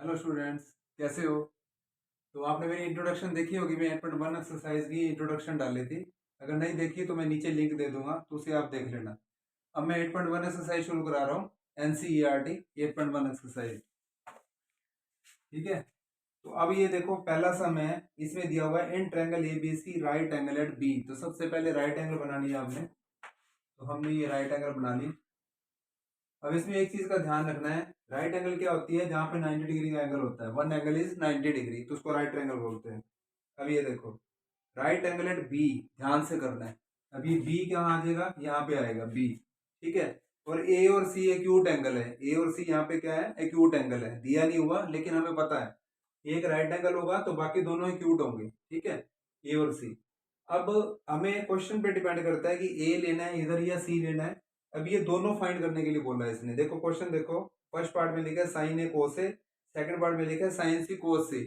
Hello students, कैसे हो? तो आपने मेरी इंट्रोडक्शन देखी होगी। मैं 8.1 एक्सरसाइज की इंट्रोडक्शन डाली थी। अगर नहीं देखी तो मैं नीचे लिंक दे दूंगा, तो उसे आप देख लेना। अब मैं 8.1 एक्सरसाइज शुरू करा रहा हूँ। NCERT 8.1 exercise. ठीक है। तो अब ये देखो, पहला सम है। इसमें दिया हुआ है in triangle A B C right angle at B. तो सबसे पहले राइट एंगल बनानी है आपने। तो हमने ये राइट एंगल बना ली। अब इसमें एक चीज का ध्यान रखना है। राइट एंगल क्या होती है? जहां पे 90 डिग्री का एंगल होता है। वन एंगल इज 90 डिग्री, तो उसको राइट एंगल बोलते हैं। अब ये देखो, राइट एंगल एट बी, ध्यान से करना है। अभी बी कहाँ आ जाएगा? यहाँ पे आएगा बी। ठीक है। और ए और सी एक्यूट एंगल है। ए और सी यहाँ पे क्या है? एक्यूट एंगल है। दिया नहीं हुआ, लेकिन हमें पता है एक राइट एंगल होगा तो बाकी दोनों एक्यूट होंगे। ठीक है, ए और सी। अब हमें क्वेश्चन पे डिपेंड करता है कि ए लेना है इधर या सी लेना है। अब ये दोनों फाइंड करने के लिए बोला है इसने। देखो क्वेश्चन देखो, फर्स्ट पार्ट में लिखा है साइन ए कोस ए, सेकंड पार्ट में लिखा है साइन सी कोस सी।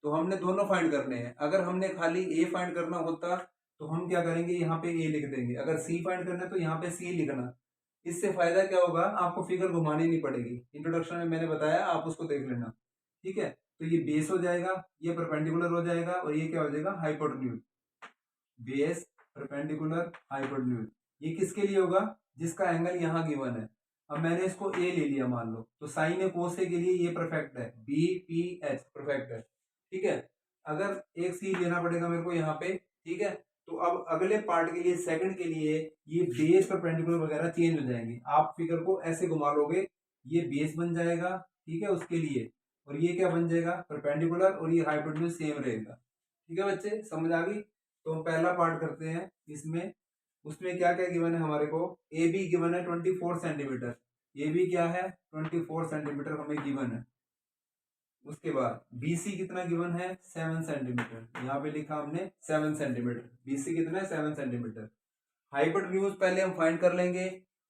तो हमने दोनों फाइंड करने हैं। अगर हमने खाली ए फाइंड करना होता तो हम क्या करेंगे? यहाँ पे ए लिख देंगे। अगर सी फाइंड करना है तो यहाँ पे सी लिखना। इससे फायदा क्या होगा? आपको फिगर घुमानी नहीं पड़ेगी। इंट्रोडक्शन में मैंने बताया, आप उसको देख लेना। ठीक है। तो ये बेस हो जाएगा, ये परपेंडिकुलर हो जाएगा, और ये क्या हो जाएगा? हाइपोटेन्यूज। Base, perpendicular, hypotenuse. ये किसके लिए होगा? जिसका एंगल यहाँ गिवन है। अब मैंने इसको ए ले लिया मान लो, तो साइन ए कोस ए के लिए ये परफेक्ट है। बी पी एच परफेक्ट है। ठीक है। अगर एक सी लेना पड़ेगा मेरे को यहाँ पे। ठीक है। तो अब अगले पार्ट के लिए, सेकंड के लिए, ये बेस परपेंडिकुलर वगैरह चेंज हो जाएंगे। आप फिगर को ऐसे घुमा लोगे, ये बेस बन जाएगा। ठीक है, उसके लिए। और ये क्या बन जाएगा? परपेंडिकुलर। और ये हाइपोटेन्यूज सेम रहेगा। ठीक है बच्चे, समझ आ गई? तो हम पहला पार्ट करते हैं इसमें। उसमें क्या क्या गिवन है हमारे को? ए बी गिवन है 24 सेंटीमीटर। ए बी क्या है? 24 सेंटीमीटर हमें गिवन है। उसके बाद बीसी कितना गिवन है? 7 सेंटीमीटर। यहाँ पे लिखा हमने 7 सेंटीमीटर। बीसी कितना है? 7 सेंटीमीटर। हाइपोटेन्यूज पहले हम फाइंड कर लेंगे।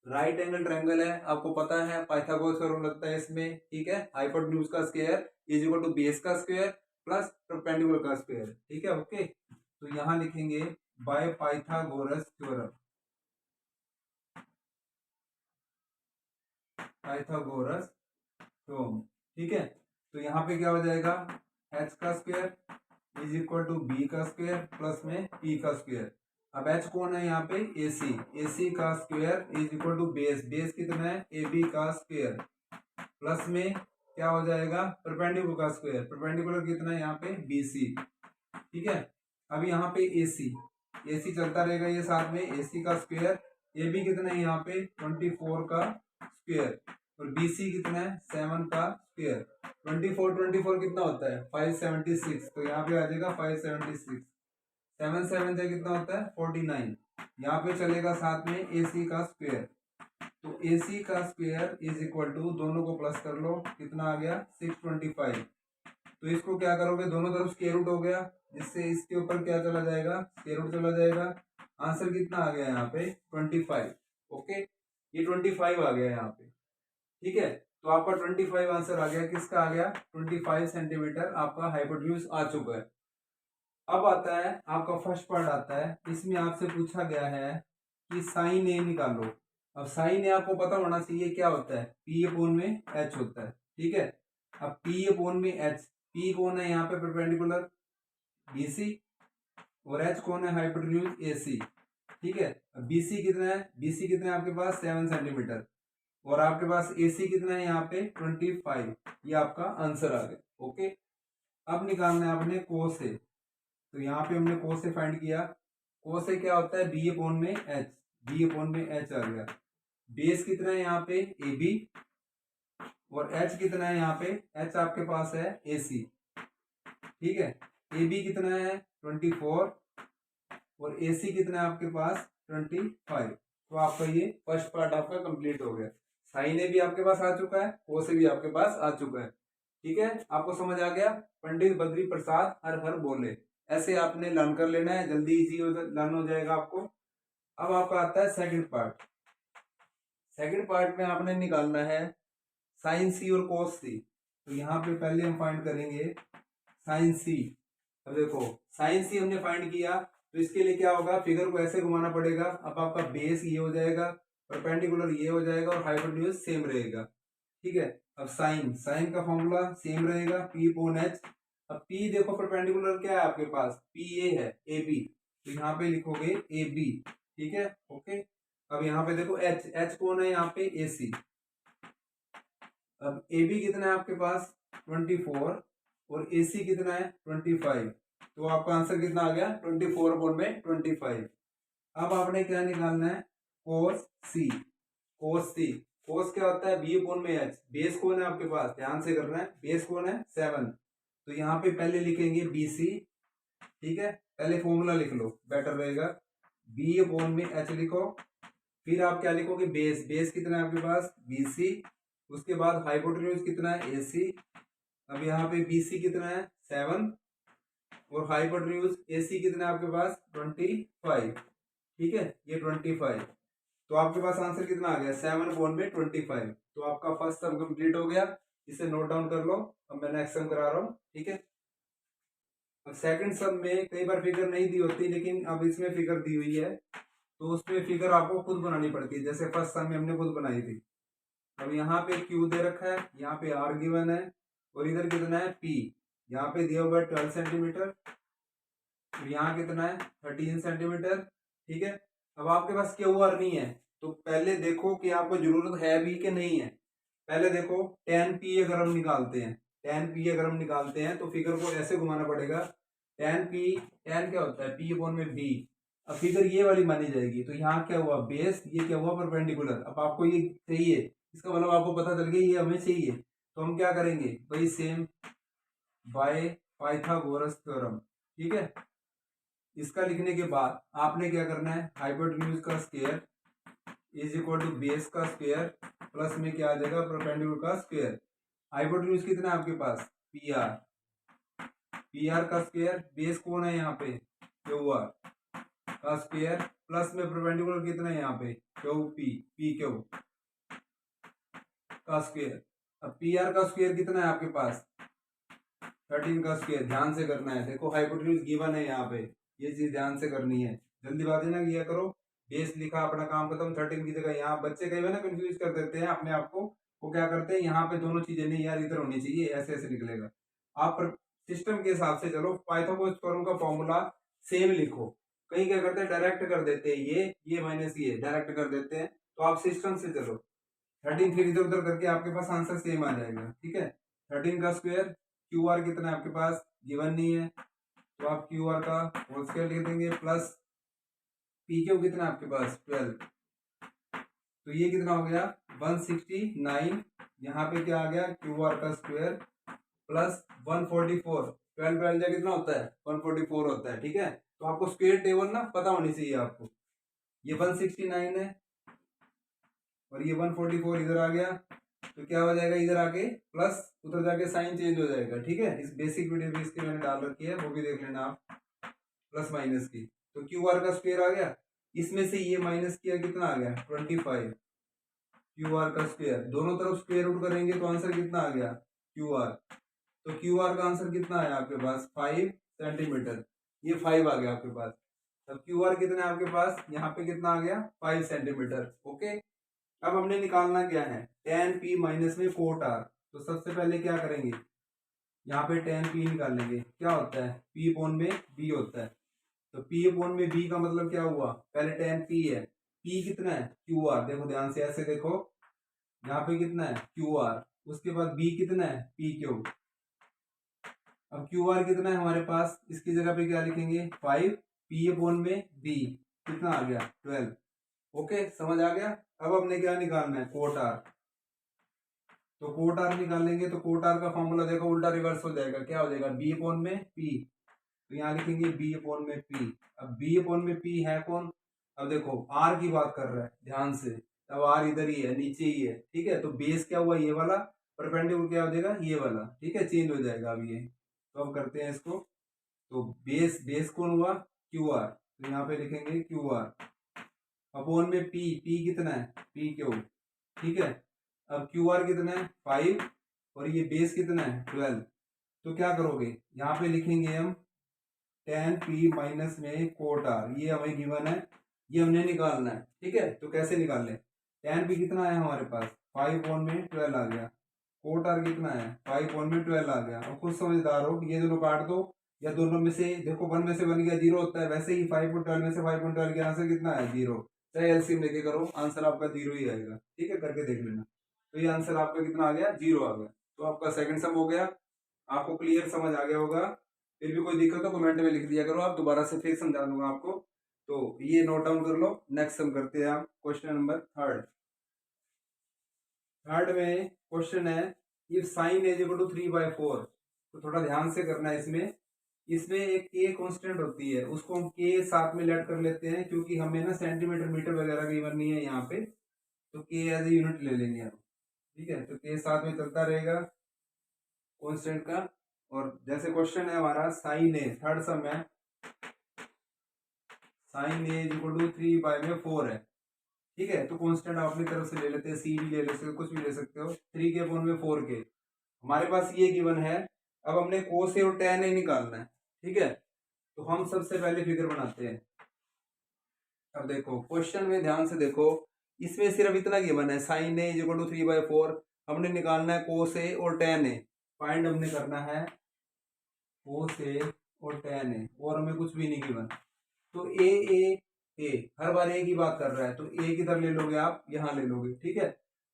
राइट एंगल ट्रायंगल है, आपको पता है, पाइथागोरस थ्योरम लगता है इसमें। ठीक है। हाइपोटेन्यूज का square is equal to base का स्क्वायर प्लस परपेंडिकुलर का स्क्वायर। ठीक है, ओके। तो यहां लिखेंगे by Pythagoras theorem. Pythagoras theorem. ठीक है। तो यहाँ पे क्या हो जाएगा? एच का square is equal to B का स्क्वायर प्लस में पी का स्क्वायर। अब एच कौन है यहाँ पे? A C. ए सी का square is equal to base. Base कितना है? ए बी का स्क्वायर प्लस में क्या हो जाएगा? परपेंडिकुलर का स्क्वायर। परपेंडिकुलर कितना है यहाँ पे? B C. ठीक है। अब यहाँ पे ए सी, ए सी चलता रहेगा ये साथ में। ए सी का स्क्वायर, ए बी कितना है यहाँ पे? 24 का स्क्वायर। और बी सी कितना है? 7 का स्क्वायर। 24 कितना होता है? 576। तो यहाँ पे आ जाएगा 576। 7 7 से कितना होता है? 49। यहाँ पे चलेगा साथ में ए सी का स्क्वायर। तो ए सी का स्क्वायर इज इक्वल टू, दोनों को प्लस कर लो, कितना आ गया? 625। तो इसको क्या करोगे? दोनों तरफ स्क्वायर रूट हो गया, जिससे इसके ऊपर क्या चला जाएगा? स्क्वायर रूट चला जाएगा। आंसर कितना आ गया यहाँ पे? 25। ओके, ये 25 आ गया यहाँ पे। ठीक है। तो आपका 25 आंसर आ गया। किसका आ गया? 25 सेंटीमीटर आपका हाइपोटेन्यूज आ चुका है। अब आता है आपका फर्स्ट पार्ट आता है। इसमें आपसे पूछा गया है कि साइन ए निकालो। अब साइन ए आपको पता होना चाहिए क्या होता है? पी अपोन में एच होता है। ठीक है। अब पी अपोन में एच, पी कौन है यहाँ पे? Perpendicular BC. और एच कौन है? Hypotenuse AC. ठीक है। अब बीसी कितना है? बीसी कितना है आपके पास? 7 सेंटीमीटर। और आपके पास एसी कितना है यहाँ पे? 25। ये आपका आंसर आ गया। ओके। अब निकालना है आपने कोस ए। तो यहाँ पे हमने कोस से फाइंड किया। कोस से क्या होता है? बी अपोन में एच। बी अपोन में एच आ गया। बेस कितना है यहाँ पे? A B. और एच कितना है यहाँ पे? एच आपके पास है ए सी। ठीक है। ए बी कितना है? 24। और ए सी कितना है आपके पास? 25। तो आपका ये फर्स्ट पार्ट आपका कंप्लीट हो गया। साइन ए भी आपके पास आ चुका है, कोस से भी आपके पास आ चुका है। ठीक है, आपको समझ आ गया? पंडित बद्री प्रसाद हर हर बोले, ऐसे आपने लर्न कर लेना है, जल्दी इजी हो लर्न हो जाएगा आपको। अब आपका आता है सेकंड पार्ट। सेकंड पार्ट में आपने निकालना है साइन सी और कोस सी। तो यहाँ पे पहले हम फाइंड करेंगे साइन सी। अब देखो, साइन सी हमने फाइंड किया, तो इसके लिए क्या होगा? फिगर को ऐसे घुमाना पड़ेगा। अब आपका बेस ये हो जाएगा, परपेंडिकुलर ये हो जाएगा, और हाइपोटेन्यूज सेम रहेगा। ठीक है। अब साइन, साइन का फॉर्मूला सेम रहेगा, पी अपॉन एच। अब पी देखो परपेंडिकुलर क्या है आपके पास, पी ए है, ए बी, तो यहाँ पे लिखोगे ए बी, ठीक है, ओके। अब यहाँ पे देखो एच, एच कौन है यहाँ पे, ए सी। अब ए बी कितना है आपके पास 24 और ए सी कितना है 25, तो आपका आंसर कितना आ गया 24/25। अब आपने क्या निकालना है, कोस सी, कोस सी। कोस क्या होता है, बी अपॉन में एच। बेस कौन है आपके पास, ध्यान से करना है, बेस कौन है 7, तो यहाँ पे पहले लिखेंगे बी सी, ठीक है, पहले फॉर्मूला लिख लो बेटर रहेगा, बी अपॉन में एच लिखो, फिर आप क्या लिखोगे, बेस, बेस कितना है आपके पास बी सी, उसके बाद हाइपोटेन्यूज कितना है ए सी। अब यहाँ पे बी सी कितना है 7 और हाइपोटेन्यूज ए सी कितना है आपके पास 25, ठीक है, ये 25, तो आपके पास आंसर कितना आ गया 7/25। तो आपका फर्स्ट सम कंप्लीट हो गया, इसे नोट डाउन कर लो। अब मैं नेक्स्ट सम करा रहा हूँ, ठीक है। अब सेकंड सम में कई बार फिगर नहीं दी होती, लेकिन अब इसमें फिगर दी हुई है, तो उसमें फिगर आपको खुद बनानी पड़ती है, जैसे फर्स्ट सम में हमने खुद बनाई थी। अब यहाँ पे क्यू दे रखा है, यहाँ पे आर गिवन है, और इधर कितना है पी, यहाँ पे दिया हुआ है 12 सेंटीमीटर, यहाँ कितना है 13 सेंटीमीटर, ठीक है। अब आपके पास क्यू आर नहीं है, तो पहले देखो कि आपको जरूरत है भी कि नहीं है। पहले देखो tan पी अगर हम निकालते हैं, tan पी अगर हम निकालते हैं तो फिगर को ऐसे घुमाना पड़ेगा, tan पी, tan क्या होता है पी अपॉन में बी। अब फिगर ये वाली मानी जाएगी, तो यहाँ क्या हुआ बेस, ये क्या हुआ परपेंडिकुलर। अब आपको ये चाहिए, इसका मतलब आपको पता चल गया ये हमें चाहिए, तो हम क्या करेंगे भाई, सेम बाय पाइथागोरस थ्योरम, ठीक है। इसका लिखने के बाद आपने क्या करना है, हाइपोटेन्यूज का square is equal to base का स्क्वायर प्लस में क्या आ जाएगा परपेंडिकुलर का स्क्वायर। हाइपोटेन्यूज कितना है आपके पास पी आर, पी आर का स्क्वायर, बेस कौन है यहाँ पे क्यू आर का स्क्वायर, प्लस में परपेंडिकुलर कितना है यहाँ पे क्यू पी, पी क्यू का स्क्वायर। अब पी आर का स्क्वायर कितना है आपके पास 13 का स्क्वायर, ध्यान से करना है, देखो हाइपोटेन्यूज गिवन है यहाँ पे, ये चीज ध्यान से करनी है, जल्दीबाजी ना किया करो। बेस लिखा, अपना काम खत्म, 13 की जगह यहाँ बच्चे कई बार ना कंफ्यूज कर देते हैं अपने आप को, वो क्या करते हैं यहाँ पे दोनों चीजें नहीं यार इधर होनी चाहिए, ऐसे ऐसे निकलेगा। आप सिस्टम के हिसाब से चलो, पाइथागोरस थ्योरम का फॉर्मूला सेम लिखो। कहीं क्या करते हैं डायरेक्ट कर देते हैं, ये माइनस ये डायरेक्ट कर देते हैं, तो आप सिस्टम से चलो, 13 फिर इधर उधर करके आपके पास आंसर सेम आ जाएगा, ठीक है। 13 का स्क्वायर, क्यू आर कितना है आपके पास गिवन नहीं है, तो आप क्यू आर का होल स्क्वायर लिख देंगे, प्लस पी क्यू कितना है आपके पास 12, तो ये कितना हो गया 169। यहाँ पे क्या आ गया क्यू आर का स्क्वायर प्लस 144, 12 12 कितना होता है 144 होता है, ठीक है। तो आपको स्क्वायर टेबल ना पता होनी चाहिए आपको, ये 169 है और ये 144 इधर आ गया, तो क्या हो जाएगा इधर आके प्लस, उधर जाके साइन चेंज हो जाएगा, ठीक है। इस बेसिक वीडियो में इसके मैंने डाल रखी है, वो भी देख लेना आप, प्लस माइनस की। तो क्यू आर का स्क्वायर आ गया, इसमें से ये माइनस किया कितना आ गया 25, क्यू आर का स्क्वायर, दोनों तरफ स्क्वायर रूट करेंगे तो आंसर कितना आ गया क्यू आर, तो क्यू आर का आंसर कितना है आपके पास 5 सेंटीमीटर, ये 5 आ गया आपके पास। अब क्यू आर कितना है आपके पास, यहाँ पे कितना आ गया 5 सेंटीमीटर, ओके। अब हमने निकालना क्या है tan p माइनस में कोट r, तो सबसे पहले क्या करेंगे यहाँ पे tan p निकालेंगे, क्या होता है p अपॉन में b होता है, तो p अपॉन में b का मतलब क्या हुआ, पहले tan p है, p कितना है क्यू आर, देखो ध्यान से ऐसे देखो, यहाँ पे कितना है क्यू आर, उसके बाद b कितना है पी क्यू। अब क्यू आर कितना है हमारे पास, इसकी जगह पे क्या लिखेंगे 5, p अपॉन में b कितना आ गया 12, ओके समझ आ गया। अब हमने क्या निकालना है कोट आर, तो कोट आर निकालेंगे, तो कोट आर का फॉर्मूला देखो उल्टा रिवर्स हो जाएगा, क्या हो जाएगा बी अपॉन में पी, तो यहाँ लिखेंगे बी अपॉन में पी। अब बी अपॉन में पी है कौन, अब देखो आर की बात कर रहा है ध्यान से, अब आर इधर ही है नीचे ही है, ठीक है। तो बेस क्या हुआ ये वाला, परपेंडिकुलर क्या हो जाएगा ये वाला, ठीक है, चेंज हो जाएगा अब ये। तो अब करते हैं इसको, तो बेस, बेस कौन हुआ क्यू आर, तो यहाँ पे लिखेंगे क्यू आर अपॉन में पी, पी कितना है पी क्यू, ठीक है। अब क्यू आर कितना है 5 और ये बेस कितना है 12, तो क्या करोगे यहाँ पे लिखेंगे हम tan p माइनस में कोट r, ये हमें गिवन है, ये हमने निकालना है, ठीक है। तो कैसे निकाल लें, tan p कितना आया हमारे पास 5 अपॉन में 12 आ गया, कोट आर कितना है 5/12 आ गया। और खुद समझदार हो, ये दोनों काट दो या दोनों में से देखो 1 में से बन गया 0 होता है, वैसे ही 5/12 में से 5/12 के आंसर कितना है 0। चाहे एलसीएम लेके करो आंसर आपका 0 ही आएगा। ठीक है, करके देख लेना। तो ये आंसर आपका कितना आ गया 0 आ गया। तो आपका सेकंड सम हो गया। आपको क्लियर समझ आ गया होगा। फिर भी कोई दिक्कत हो कमेंट में लिख दिया करो, आप दोबारा से फिर समझा दूंगा आपको। तो ये नोट डाउन कर लो। नेक्स्ट सम करते हैं आप क्वेश्चन नंबर थर्ड। थर्ड में क्वेश्चन है if sine is equal to 3/4। तो थोड़ा ध्यान से करना है इसमें। इसमें एक के कांस्टेंट होती है, उसको हम के साथ में लेट कर लेते हैं क्योंकि हमें ना सेंटीमीटर मीटर वगैरह गिवन नहीं है यहाँ पे, तो के एज ए यूनिट ले लेंगे हम। ठीक है, तो के साथ में चलता रहेगा कांस्टेंट का। और जैसे क्वेश्चन है हमारा साइन ए, थर्ड सम है साइन ए इक्वल टू 3/4 है। ठीक है, तो कांस्टेंट आप अपनी तरफ से ले लेते हैं, सी भी ले सकते हो, कुछ भी ले सकते हो। 3 के अपॉन में 4 के हमारे पास ये गिवन है। अब हमने कोस ए और tan ए निकालना है। ठीक है, तो हम सबसे पहले फिगर बनाते हैं। अब देखो क्वेश्चन में ध्यान से देखो, इसमें सिर्फ इतना गिवन है साइन ए इक्वल टू 3/4। हमने निकालना है कोस ए और tan ए। फाइंड हमने करना है कोस ए और tan ए, और हमें कुछ भी नहीं गिवन। तो ए हर बार ए की बात कर रहा है, तो ए किधर ले लोगे आप, यहाँ ले लोगे। ठीक है,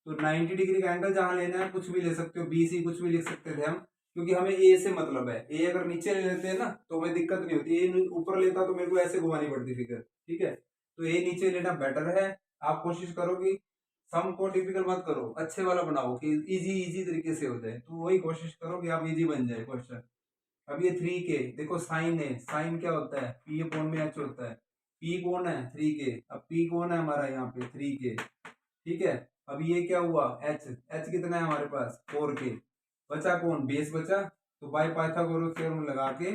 तो 90 डिग्री का एंगल जहां लेना है कुछ भी ले सकते हो, बी सी कुछ भी लिख सकते थे हम, क्योंकि हमें ए से मतलब है। ए अगर नीचे ले लेते हैं ना तो हमें दिक्कत नहीं होती, ए ऊपर लेता तो मेरे को ऐसे घुमानी पड़ती फिगर। ठीक है, तो ए नीचे लेना बेटर है। आप कोशिश करो कि सम को डिफिकल्ट मत करो, अच्छे वाला बनाओ कि इजी इजी तरीके से हो जाए। तो वही कोशिश करो कि आप इजी बन जाए क्वेश्चन। अब ये 3 के देखो साइन है, साइन क्या होता है पी अपॉन में एच होता है। पी कौन है 3 के, अब पी कौन है हमारा यहाँ पे 3 के। ठीक है, अब ये क्या हुआ एच, एच कितना है हमारे पास 4 के। बचा कौन बेस बचा, तो बाय पाइथागोरस थ्योरम लगा के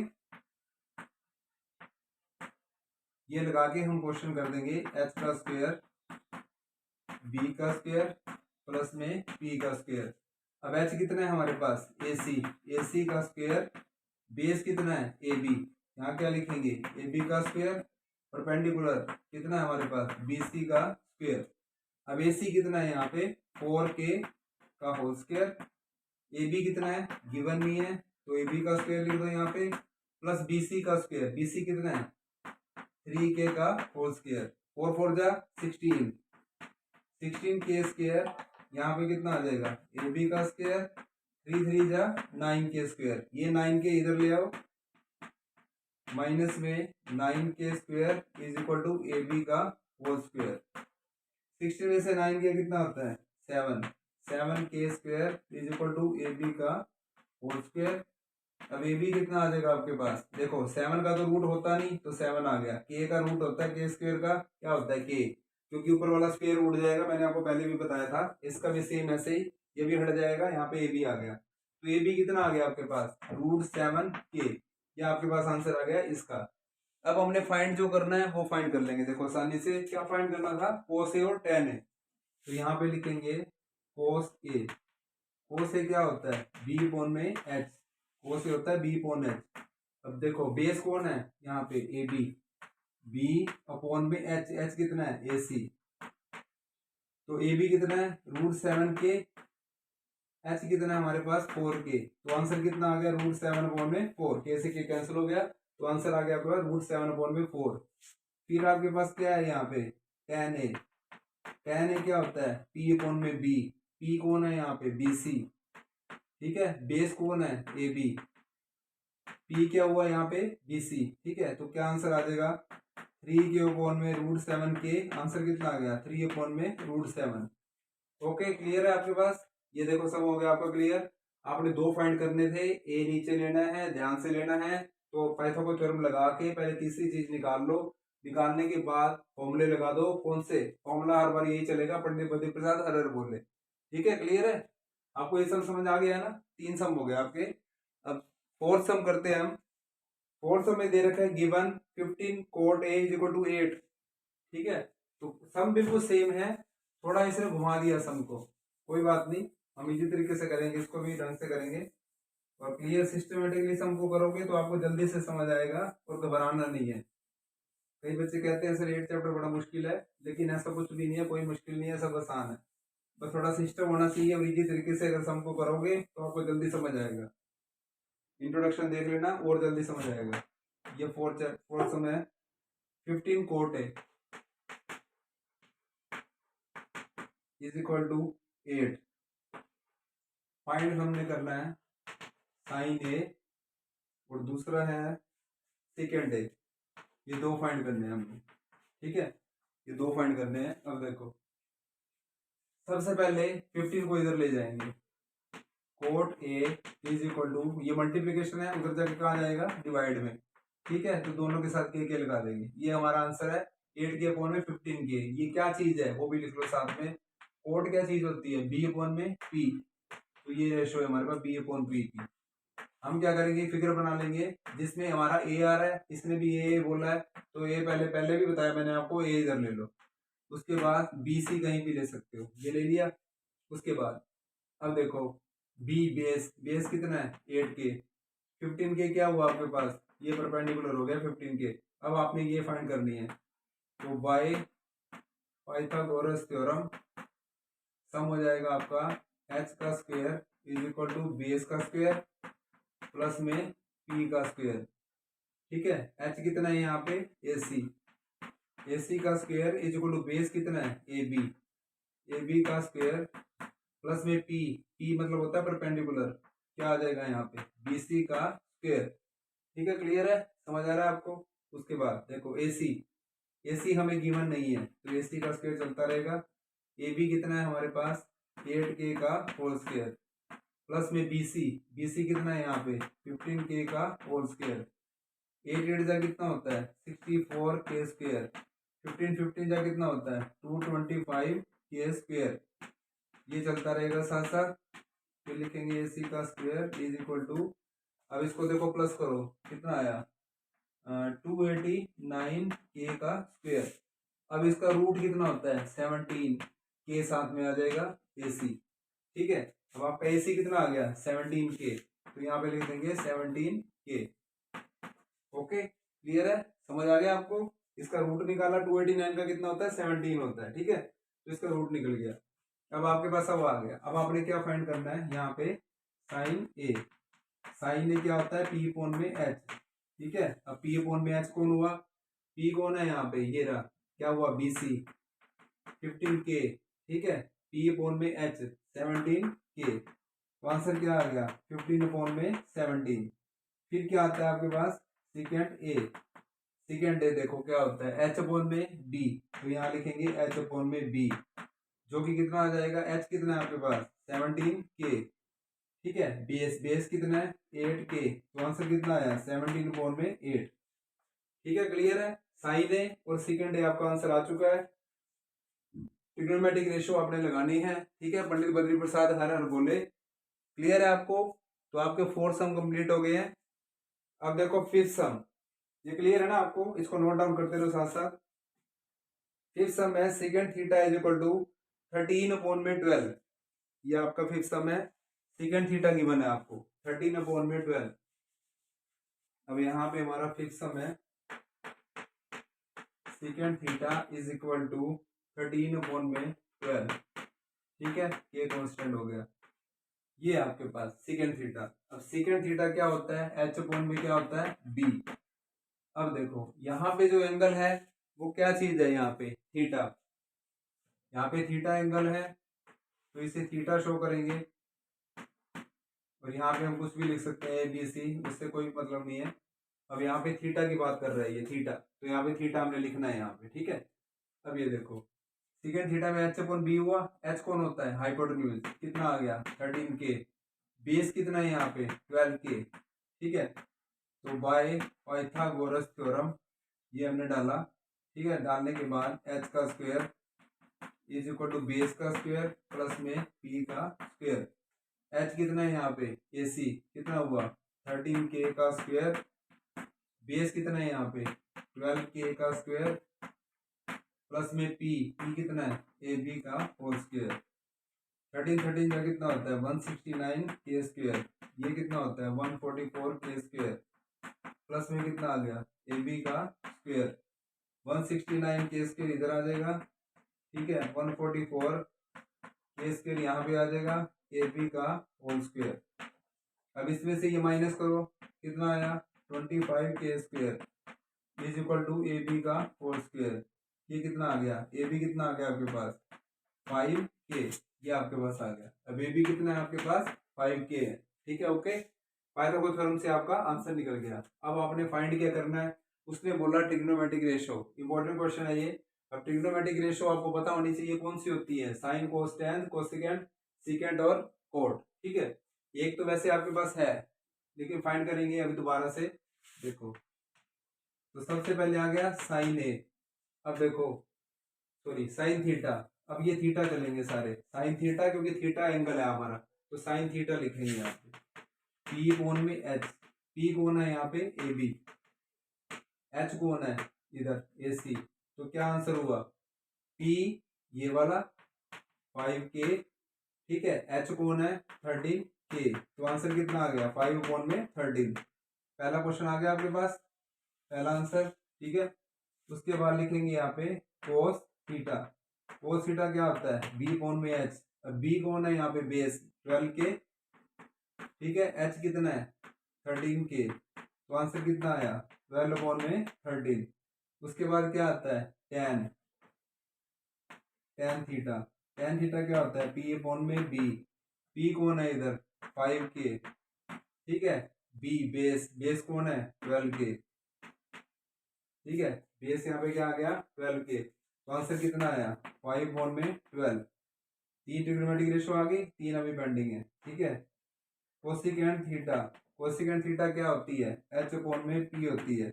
ये लगा के हम क्वेश्चन कर देंगे एच का स्क्वायर बी का स्क्वायर प्लस में पी का स्क्वायर। अब एच कितना है हमारे पास ए सी का स्क्वायर, बेस कितना है ए बी, यहाँ क्या लिखेंगे ए बी का स्क्वायर, परपेंडिकुलर कितना है हमारे पास बी सी का स्क्वायर। अब ए सी कितना है यहाँ पे 4k का होल स्क्वायर। ए बी कितना है गिवन नहीं है, तो ए बी का स्क्वायर लिख दो यहाँ पे, प्लस बी सी का स्क्वायर, बी सी कितना है 3k का होल स्क्वायर। 4 4 जा 16, 16k स्क्वायर। यहाँ पे कितना आ जाएगा ए बी का स्क्वायर, 3 3 जा 9k स्क्वायर। ये 9k इधर ले आओ, माइनस में 9k square is equal to A B का होल स्क्वायर। 16 में से 9 k कितना होता है 7, 7k square is equal to A B का होल स्क्वायर। अब ए बी कितना आ जाएगा आपके पास, देखो 7 का तो रूट होता नहीं तो 7 आ गया। k का रूट होता है k स्क्वायर का क्या होता है k, क्योंकि ऊपर वाला स्क्वायर उड़ जाएगा, मैंने आपको पहले भी बताया था। इसका भी सेम ऐसे ही ये भी हट जाएगा, यहाँ पे ए बी आ गया। तो ए बी कितना आ गया आपके पास √7k, ये आपके पास आंसर आ गया इसका। अब हमने फाइंड जो करना है वो फाइंड कर लेंगे। देखो आसानी से क्या फाइंड करना था कोस ए और tan ए, तो यहाँ पे लिखेंगे कोस ए। कोस ए क्या होता है बी अपॉन में एच, कोस ए होता है बी अपॉन एच। अब देखो बेस कौन है यहाँ पे ए बी, बी अपॉन में एच, एच कितना है ए सी, तो ए बी कितना है √7k, एच कितना है हमारे पास 4k। तो आंसर कितना आ गया √7 अपॉन में 4, के से के कैंसिल हो गया, तो आंसर आ गया आपके पास √7 अपॉन में 4। फिर आपके पास क्या है यहाँ पे tan ए, tan ए क्या होता है p अपॉन में b, p कौन है यहाँ पे बी सी। ठीक है, बेस कौन है ए बी, p क्या हुआ यहाँ पे बी सी। ठीक है, तो क्या आंसर आ जाएगा 3 के अपॉन में √7k, आंसर कितना आ गया 3 अपॉन में √7। ओके क्लियर है आपके पास, ये देखो सब हो गया आपका क्लियर। आपने दो फाइंड करने थे, ए नीचे लेना है, ध्यान से लेना है। तो पाइथागोरस थ्योरम लगा के पहले तीसरी चीज निकाल लो, निकालने के बाद फॉर्मूले लगा दो। कौन से फॉर्मूला, हर बार यही चलेगा पंडित बद्री प्रसाद हर बोले। ठीक है क्लियर है आपको, ये सब समझ आ गया है ना। 3 सम हो गए आपके। अब 4th सम करते हैं हम। 4th सम में दे रखा है given 15 cot a is equal to 8। ठीक है, तो सम बिल्कुल सेम है, थोड़ा इसने घुमा दिया सम को, कोई बात नहीं, हम इसी तरीके से करेंगे, इसको भी ढंग से करेंगे। और क्लियर सिस्टमेटिकली सम को करोगे तो आपको जल्दी से समझ आएगा और घबराना नहीं है। कई बच्चे कहते हैं सर 8 चैप्टर बड़ा मुश्किल है, लेकिन ऐसा कुछ भी नहीं है, कोई मुश्किल नहीं है, सब आसान है। बस थोड़ा सिस्टम होना चाहिए, और इसी तरीके से अगर सम को करोगे तो आपको जल्दी समझ आएगा। इंट्रोडक्शन देख लेना और जल्दी समझ आएगा। ये फोर्थ सम है, 15 कोट है इज इक्वल टू 8। फाइंड हमने करना है साइन ए और दूसरा है सेकेंड ए। ये दो फाइंड करने हैं हमने, ठीक है, ये दो फाइंड करने हैं। अब देखो सबसे पहले 15 को इधर ले जाएंगे, cot A is equal to, ये मल्टीप्लीकेशन है, उधर जाके कहाँ जाएगा, डिवाइड में, ठीक है। तो दोनों के साथ के लगा देंगे, ये हमारा आंसर है 8 के अपॉन में 15 के। ये क्या चीज है वो भी लिख लो साथ में। कोट क्या चीज होती है, बी अपॉन में पी, तो ये रेशो है हमारे पास बी अपॉन पी की। हम क्या करेंगे, फिगर बना लेंगे जिसमें हमारा ए आ रहा है, इसने भी ए बोला है, तो ए पहले भी बताया मैंने आपको, ए इधर ले लो। उसके बाद बी सी कहीं भी ले सकते हो, ये ले लिया। उसके बाद अब देखो बी बेस कितना है 8 के, 15 के क्या हुआ आपके पास, ये परपेंडिकुलर हो गया 15 के। अब आपने ये फाइंड करनी है, तो बाय पाइथागोरस थ्योरम सम हो जाएगा आपका एच का square is equal to base का स्क्वायर प्लस में पी का स्क्वायर, ठीक है। एच कितना है यहाँ पे, ए सी का square is equal to base कितना है ए बी का स्क्वायर प्लस में पी मतलब होता है परपेंडिकुलर, क्या आ जाएगा यहाँ पे बी सी का स्क्वायर, ठीक है। क्लियर है, समझ आ रहा है आपको। उसके बाद देखो ए सी हमें गिवन नहीं है, तो ए सी का स्क्वायर चलता रहेगा। ए बी कितना है हमारे पास 8 के का होल स्क्वायर प्लस में बी सी कितना है यहाँ पे 15 के का होल स्क्वायर। 8 जा कितना होता है 64 के स्क्वायर, 15 जा कितना होता है 225 के स्क्वायर। ये चलता रहेगा साथ साथ, फिर लिखेंगे ए सी का स्क्वायर इज इक्वल टू, अब इसको देखो प्लस करो कितना आया 289 के का स्क्वायर। अब इसका रूट कितना होता है 17 के साथ में आ जाएगा ए सी, ठीक है। अब आपका ए सी कितना आ गया 17 के, तो यहाँ पे लिख देंगे 17 के। ओके क्लियर है, समझ आ गया आपको। इसका रूट निकाला 289 का कितना होता है 17 होता है, ठीक है, तो इसका रूट निकल गया। अब आपके पास अब आ गया, अब आपने क्या फाइंड करना है यहाँ पे साइन ए क्या होता है पी अपॉन में एच, ठीक है। अब पी अपॉन में एच कौन हुआ, पी कौन है यहाँ पे, ये रहा, क्या हुआ बी सी 15 के, ठीक है। पी अपॉन में एच 17 के, तो आंसर क्या आ गया 15 अपॉन में 17। फिर क्या आता है आपके पास सेकेंड ए देखो क्या होता है एच अपॉन में बी, तो यहाँ लिखेंगे एच अपॉन में बी, जो कि कितना आ जाएगा एच कितना है आपके पास 17 के, ठीक है। बेस कितना है 8 के, तो आंसर कितना आया 17 अपॉन में 8, ठीक है। क्लियर है, साइन ए और सेकेंड ए आपका आंसर आ चुका है। ट्रिग्नोमेट्रिक रेशियो आपने लगानी है, ठीक है। पंडित बद्री प्रसाद हर हर बोले, क्लियर है आपको। तो आपके 4 सम कंप्लीट हो गए हैं। अब देखो 5th सम, ये क्लियर है ना आपको, इसको नोट डाउन करते रहो साथ साथ। 5th सम है second theta is equal to 13 upon में 12, ये आपका 5th सम है। सेकेंड थीटा गिवन है आपको 13 अपॉन में 12। अब यहाँ पे हमारा 5th सम है second theta is equal to 13 upon में 12, ठीक है, ये कांस्टेंट हो गया। ये आपके पास सेकेंड थीटा। अब सेकेंड थीटा क्या होता है एच अपॉन में क्या होता है बी। अब देखो यहाँ पे जो एंगल है वो क्या चीज है, यहाँ पे थीटा, यहाँ पे थीटा एंगल है, तो इसे थीटा शो करेंगे। और यहाँ पे हम कुछ भी लिख सकते हैं ए बी सी, उससे कोई मतलब नहीं है। अब यहाँ पे थीटा की बात कर रहा है ये थीटा, तो यहाँ पे थीटा हमने लिखना है यहाँ पे, ठीक है। अब ये देखो सेकेंड थीटा में एच अपॉन बी हुआ, एच कौन होता है हाइपोटेन्यूज, कितना आ गया 13 के, बेस कितना है यहाँ पे 12 के, ठीक है। तो बाय पाइथागोरस थ्योरम ये हमने डाला, ठीक है। डालने के बाद एच का square is equal to base का स्क्वायर प्लस में पी का स्क्वायर। एच कितना है यहाँ पे ए सी कितना हुआ 13 के का स्क्वायर, बेस कितना है यहाँ पे 12 के का स्क्वायर प्लस में पी कितना है ए बी का होल स्क्वायर। 13 का कितना होता है 169 के स्क्वायर, ये कितना होता है 144 के स्क्वायर प्लस में कितना आ गया ए बी का स्क्वायर। 169 के स्क्वायर इधर आ जाएगा, ठीक है। 144 के स्क्वायर यहाँ पे आ जाएगा ए बी का होल स्क्वायर। अब इसमें से ये माइनस करो, कितना आया 25 के square is equal to A B का होल स्क्वायर। ये कितना आ गया, ए बी कितना आ गया आपके पास 5k, ये आपके पास आ गया। अब ए बी कितना है आपके पास 5k है, ठीक है ओके। पाइथागोरस थ्योरम से आपका आंसर निकल गया। अब आपने फाइंड क्या करना है, उसने बोला ट्रिग्नोमेट्रिक रेशो, इंपॉर्टेंट क्वेश्चन है ये। अब ट्रिग्नोमेट्रिक रेशो आपको पता होनी चाहिए कौन सी होती है, sine cos ten cosecant secant और कोट, ठीक है। एक तो वैसे आपके पास है लेकिन फाइंड करेंगे अभी दोबारा से, देखो। तो सबसे पहले आ गया साइन ए, अब देखो सॉरी साइन थीटा, अब ये थीटा चलेंगे सारे साइन थीटा क्योंकि थीटा एंगल है हमारा, तो साइन थीटा लिखेंगे यहाँ पे। पी कोण में एच, पी कोण है यहाँ पे ए बी, एच कोण है इधर ए सी, तो क्या आंसर हुआ पी ये वाला 5k, ठीक है। एच कोण है 13k, तो आंसर कितना आ गया 5/13। पहला क्वेश्चन आ गया आपके पास, पहला आंसर, ठीक है। उसके बाद लिखेंगे यहाँ पे कोस थीटा, कोस थीटा क्या होता है बी कोण में एच, अब बी कोण है यहाँ पे बेस 12k, ठीक है। एच कितना है 13k, तो आंसर कितना आया 12/13। उसके बाद क्या आता है ten, tan theta, tan theta क्या होता है पी अपॉन में बी, पी कौन है इधर 5k, ठीक है। बी बेस, बेस कौन है 12k, ठीक है। बेस यहाँ पे क्या आ गया 12k, तो आंसर कितना आया 5/12। तीन ट्रिग्नोमेट्रिक रेशो आ गई, तीन अभी पेंडिंग है, ठीक है। कोसिकेंट थीटा, कोसिकेंट थीटा क्या होती है एच कोण में पी होती है।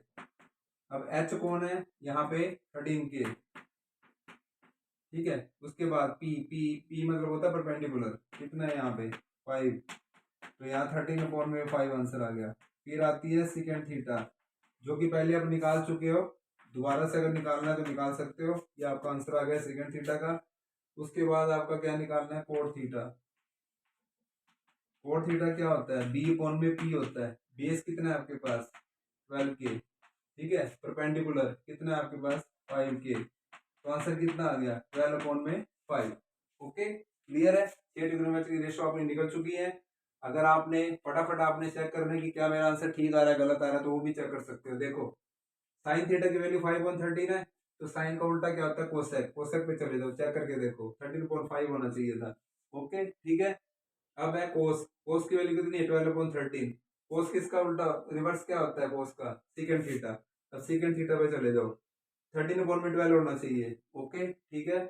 अब एच कौन है यहाँ पे 13k, ठीक है। उसके बाद पी, पी पी मतलब होता है परपेंडिकुलर, कितना है यहाँ पे 5, तो यहाँ 13/5 आंसर आ गया। फिर आती है सिकेंड थीटा, जो कि पहले आप निकाल चुके हो, दोबारा से अगर निकालना है तो निकाल सकते हो, ये आपका आंसर आ गया सिकेंड थीटा का। उसके बाद आपका क्या निकालना है कोट थीटा, कोट थीटा क्या होता है बी अपॉन में पी होता है, बेस कितना है आपके पास 12k, ठीक है। परपेंडिकुलर कितना है आपके पास 5k, तो आंसर कितना आ गया 12/5। ओके क्लियर है, ये ट्रिग्नोमेट्रिक रेशो आपने निकल चुकी है। अगर आपने फटाफट आपने चेक करना है कि क्या मेरा आंसर ठीक आ रहा है गलत आ रहा है, तो वो भी चेक कर सकते हो। देखो साइन थीटा की वैल्यू 5/13 है, तो साइन का उल्टा क्या होता है कोसेक, कोसेक पे चले जाओ चेक करके देखो 13/5 होना चाहिए था। ओके ठीक है। अब है कोस, कोस की वैल्यू कितनी है 12/13। कोस किसका उल्टा रिवर्स क्या होता है कोस का सीकेंड थीटा, अब सीकेंड थीटा पे चले जाओ 13/12 होना चाहिए। ओके ठीक है।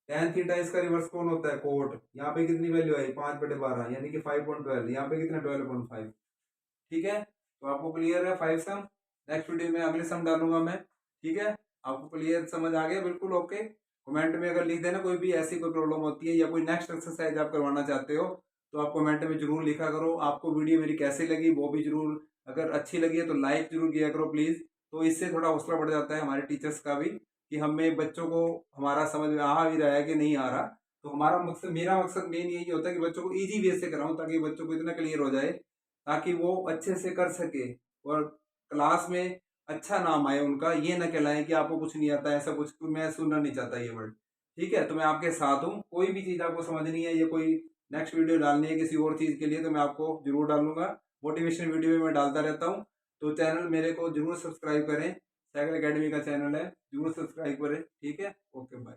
टेन थीटा इसका रिवर्स कौन होता है कोट, यहाँ पे कितनी वैल्यू आई 5/12 यानी कि 5/12, यहाँ पे कितना 12/5, ठीक है। तो आपको क्लियर है 5 सम, नेक्स्ट वीडियो में अगले सम डालूंगा मैं, ठीक है। आपको क्लियर समझ आ गया बिल्कुल ओके। कमेंट में अगर लिख देना कोई भी ऐसी कोई प्रॉब्लम होती है या कोई नेक्स्ट एक्सरसाइज आप करवाना चाहते हो, तो आप कमेंट में जरूर लिखा करो। आपको वीडियो मेरी कैसी लगी वो भी जरूर, अगर अच्छी लगी है तो लाइक जरूर किया करो प्लीज, तो इससे थोड़ा हौसला बढ़ जाता है हमारे टीचर्स का भी कि हमें बच्चों को हमारा समझ में आ भी रहा है कि नहीं आ रहा। तो हमारा मकसद, मेरा मकसद मेन यही होता है कि बच्चों को इजी वे से कराऊं ताकि बच्चों को इतना क्लियर हो जाए ताकि वो अच्छे से कर सके और क्लास में अच्छा नाम आए उनका, ये ना कहलाए कि आपको कुछ नहीं आता, ऐसा कुछ मैं सुनना नहीं चाहता ये वर्ड, ठीक है। तो मैं आपके साथ हूँ, कोई भी चीज़ आपको समझनी है या कोई नेक्स्ट वीडियो डालनी है किसी और चीज़ के लिए तो मैं आपको जरूर डालूंगा, मोटिवेशन वीडियो में मैं डालता रहता हूँ। तो चैनल मेरे को जरूर सब्सक्राइब करें, साइकिल एकेडमी का चैनल है, जरूर सब्सक्राइब करें, ठीक है। Okay bye.